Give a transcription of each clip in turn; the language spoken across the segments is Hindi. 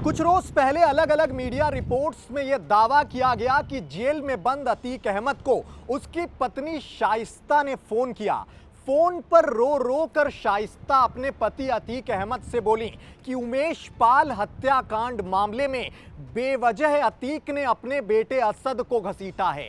कुछ रोज पहले अलग अलग मीडिया रिपोर्ट्स में यह दावा किया गया कि जेल में बंद अतीक अहमद को उसकी पत्नी शाइस्ता ने फोन किया। फोन पर रो रो कर शाइस्ता अपने पति अतीक अहमद से बोली कि उमेश पाल हत्याकांड मामले में बेवजह अतीक ने अपने बेटे असद को घसीटा है।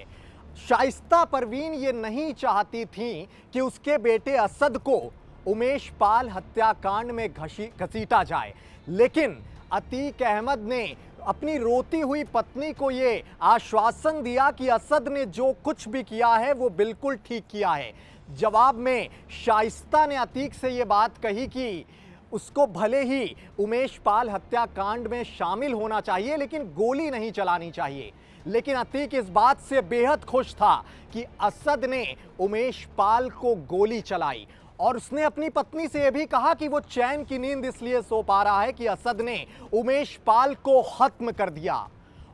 शाइस्ता परवीन ये नहीं चाहती थी कि उसके बेटे असद को उमेश पाल हत्याकांड में घसीटा जाए, लेकिन अतीक अहमद ने अपनी रोती हुई पत्नी को ये आश्वासन दिया कि असद ने जो कुछ भी किया है वो बिल्कुल ठीक किया है। जवाब में शाइस्ता ने अतीक से ये बात कही कि उसको भले ही उमेश पाल हत्याकांड में शामिल होना चाहिए लेकिन गोली नहीं चलानी चाहिए। लेकिन अतीक इस बात से बेहद खुश था कि असद ने उमेश पाल को गोली चलाई और उसने अपनी पत्नी से यह भी कहा कि वो चैन की नींद इसलिए सो पा रहा है कि असद ने उमेश पाल को खत्म कर दिया।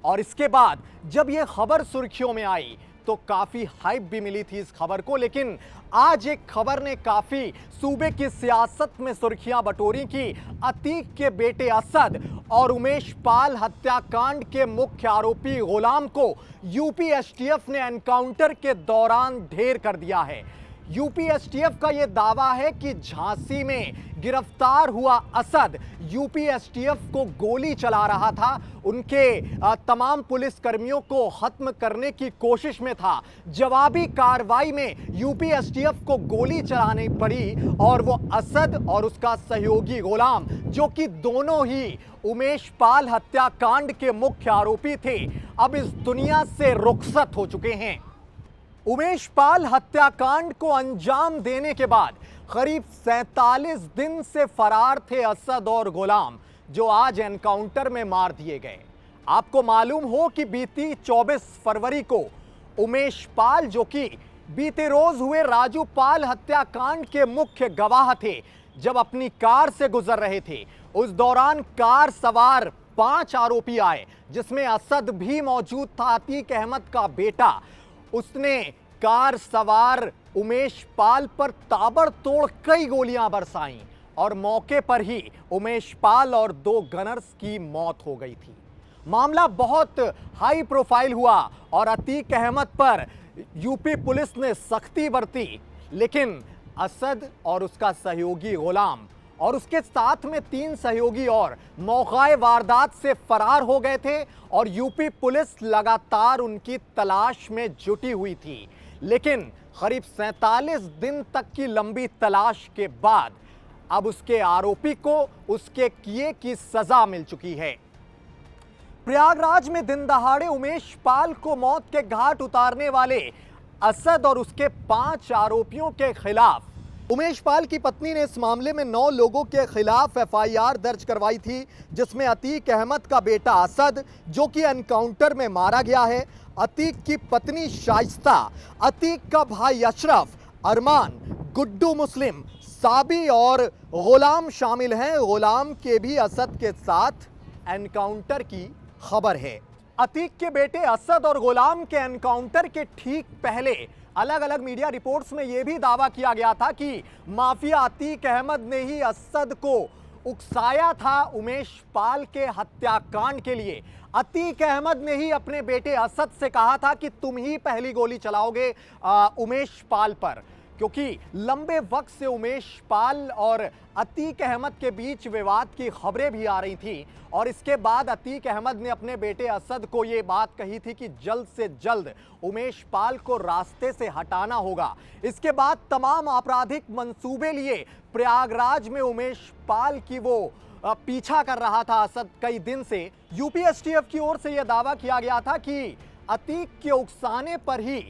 और इसके बाद जब यह खबर सुर्खियों में आई तो काफी हाइप भी मिली थी इस खबर को, लेकिन आज एक खबर ने काफी सूबे की सियासत में सुर्खियां बटोरी कि अतीक के बेटे असद और उमेश पाल हत्याकांड के मुख्य आरोपी गुलाम को यूपी एसटीएफ ने एनकाउंटर के दौरान ढेर कर दिया है। यूपी एसटीएफ का यह दावा है कि झांसी में गिरफ्तार हुआ असद यूपी एसटीएफ को गोली चला रहा था, उनके तमाम पुलिस कर्मियों को खत्म करने की कोशिश में था। जवाबी कार्रवाई में यूपी एसटीएफ को गोली चलानी पड़ी और वो असद और उसका सहयोगी गुलाम, जो कि दोनों ही उमेश पाल हत्याकांड के मुख्य आरोपी थे, अब इस दुनिया से रुखसत हो चुके हैं। उमेश पाल हत्याकांड को अंजाम देने के बाद करीब 47 दिन से फरार थे असद और गुलाम, जो आज एनकाउंटर में मार दिए गए। आपको मालूम हो कि बीती 24 फरवरी को उमेश पाल, जो कि बीते रोज हुए राजू पाल हत्याकांड के मुख्य गवाह थे, जब अपनी कार से गुजर रहे थे, उस दौरान कार सवार 5 आरोपी आए, जिसमें असद भी मौजूद था, अतीक अहमद का बेटा। उसने कार सवार उमेश पाल पर ताबड़तोड़ कई गोलियां बरसाईं और मौके पर ही उमेश पाल और 2 गनर्स की मौत हो गई थी। मामला बहुत हाई प्रोफाइल हुआ और अतीक अहमद पर यूपी पुलिस ने सख्ती बरती, लेकिन असद और उसका सहयोगी गुलाम और उसके साथ में 3 सहयोगी और मौके वारदात से फरार हो गए थे और यूपी पुलिस लगातार उनकी तलाश में जुटी हुई थी। लेकिन करीब 47 दिन तक की लंबी तलाश के बाद अब उसके आरोपी को उसके किए की सजा मिल चुकी है। प्रयागराज में दिन दहाड़े उमेश पाल को मौत के घाट उतारने वाले असद और उसके 5 आरोपियों के खिलाफ उमेश पाल की पत्नी ने इस मामले में 9 लोगों के खिलाफ एफआईआर दर्ज करवाई थी, जिसमें अतीक अहमद का बेटा असद, जो कि एनकाउंटर में मारा गया है, अतीक की पत्नी शाइस्ता, अतीक का भाई अशरफ, अरमान, गुड्डू मुस्लिम, साबी और गुलाम शामिल हैं। गुलाम के भी असद के साथ एनकाउंटर की खबर है। अतीक के बेटे असद और गुलाम के एनकाउंटर के ठीक पहले अलग अलग मीडिया रिपोर्ट्स में यह भी दावा किया गया था कि माफिया अतीक अहमद ने ही असद को उकसाया था उमेश पाल के हत्याकांड के लिए। अतीक अहमद ने ही अपने बेटे असद से कहा था कि तुम ही पहली गोली चलाओगे उमेश पाल पर, क्योंकि लंबे वक्त से उमेश पाल और अतीक अहमद के बीच विवाद की खबरें भी आ रही थी। और इसके बाद अतीक अहमद ने अपने बेटे असद को ये बात कही थी कि जल्द से जल्द उमेश पाल को रास्ते से हटाना होगा। इसके बाद तमाम आपराधिक मंसूबे लिए प्रयागराज में उमेश पाल की वो पीछा कर रहा था असद कई दिन से। यूपी एसटीएफ की ओर से यह दावा किया गया था कि अतीक के उकसाने पर ही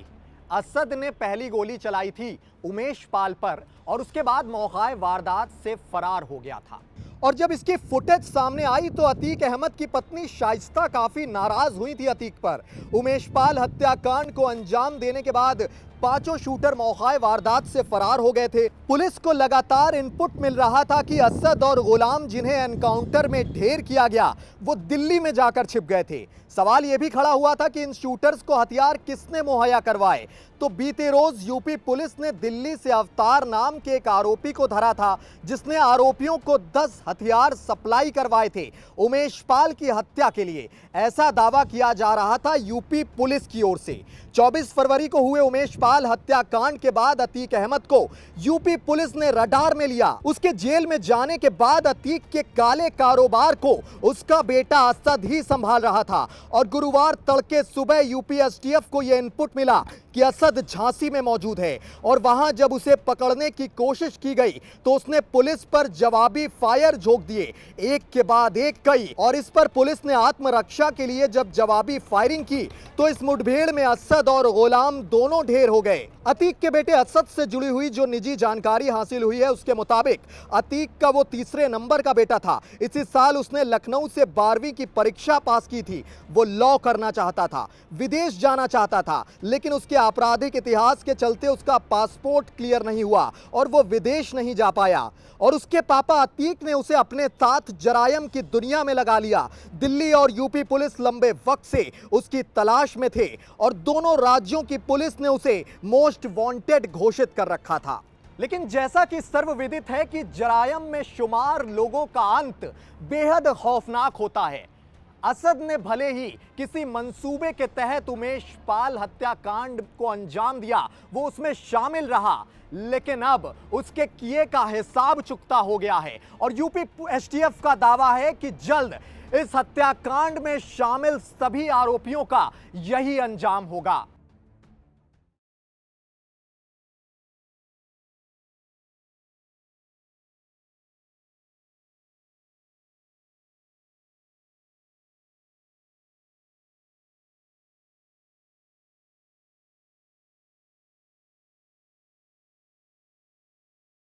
असद ने पहली गोली चलाई थी उमेश पाल पर और उसके बाद मौके वारदात से फरार हो गया था। और जब इसकी फुटेज सामने आई तो अतीक अहमद की पत्नी शाइस्ता काफी नाराज हुई थी अतीक पर। उमेश पाल हत्याकांड को अंजाम देने के बाद पांचों शूटर मौके वारदात से फरार हो गए थे। पुलिस को लगातार इनपुट मिल रहा था कि असद और गुलाम, जिन्हें एनकाउंटर में ढेर किया गया, वो दिल्ली में जाकर छिप गए थे। सवाल यह भी खड़ा हुआ था कि इन शूटर्स को हथियार किसने मुहैया करवाए। तो बीते रोज यूपी पुलिस ने दिल्ली से अवतार नाम के एक आरोपी को धरा था, जिसने आरोपियों को 10 हथियार सप्लाई करवाए थे उमेश पाल की हत्या के लिए। ऐसा दावा किया जा रहा था यूपी पुलिस की ओर से। 24 फरवरी को हुए उमेश पाल हत्याकांड के बाद अतीक अहमद को यूपी पुलिस ने रडार में लिया। उसके जेल में जाने के बाद अतीक के काले कारोबार को उसका बेटा असद ही संभाल रहा था और गुरुवार तड़के सुबह यूपी एसटीएफ को यह इनपुट मिला कि असद झांसी में मौजूद है और वहां जब उसे पकड़ने की कोशिश की गई तो उसने पुलिस पर जवाबी फायर झोंक दिए, एक के बाद एक कई। और इस पर पुलिस ने आत्मरक्षा के लिए जब जवाबी फायरिंग की तो इस मुठभेड़ में असद और गुलाम दोनों ढेर हो गए। अतीक के बेटे असद से जुड़ी हुई जो निजी जानकारी हासिल हुई है उसके मुताबिक अतीक का वो तीसरे नंबर का बेटा था। इसी साल उसने लखनऊ से 12वीं की परीक्षा पास की थी। वो लॉ करना चाहता था, विदेश जाना चाहता था, लेकिन उसके आपराधिक इतिहास के चलते उसका पासपोर्ट क्लियर नहीं हुआ और वो विदेश नहीं जा पाया। और उसके पापा अतीक ने उसे अपने साथ जरायम की दुनिया में लगा लिया। दिल्ली और यूपी पुलिस लंबे वक्त से उसकी तलाश में थे और दोनों राज्यों की पुलिस ने उसे मोस्ट वांटेड घोषित कर रखा था। लेकिन जैसा कि सर्वविदित है कि जरायम में शुमार लोगों का अंत बेहद खौफनाक होता है। असद ने भले ही किसी मंसूबे के तहत उमेश पाल हत्याकांड को अंजाम दिया, वो उसमें शामिल रहा, लेकिन अब उसके किए का हिसाब चुकता हो गया है और यूपी एसटीएफ का दावा है कि जल्द इस हत्याकांड में शामिल सभी आरोपियों का यही अंजाम होगा।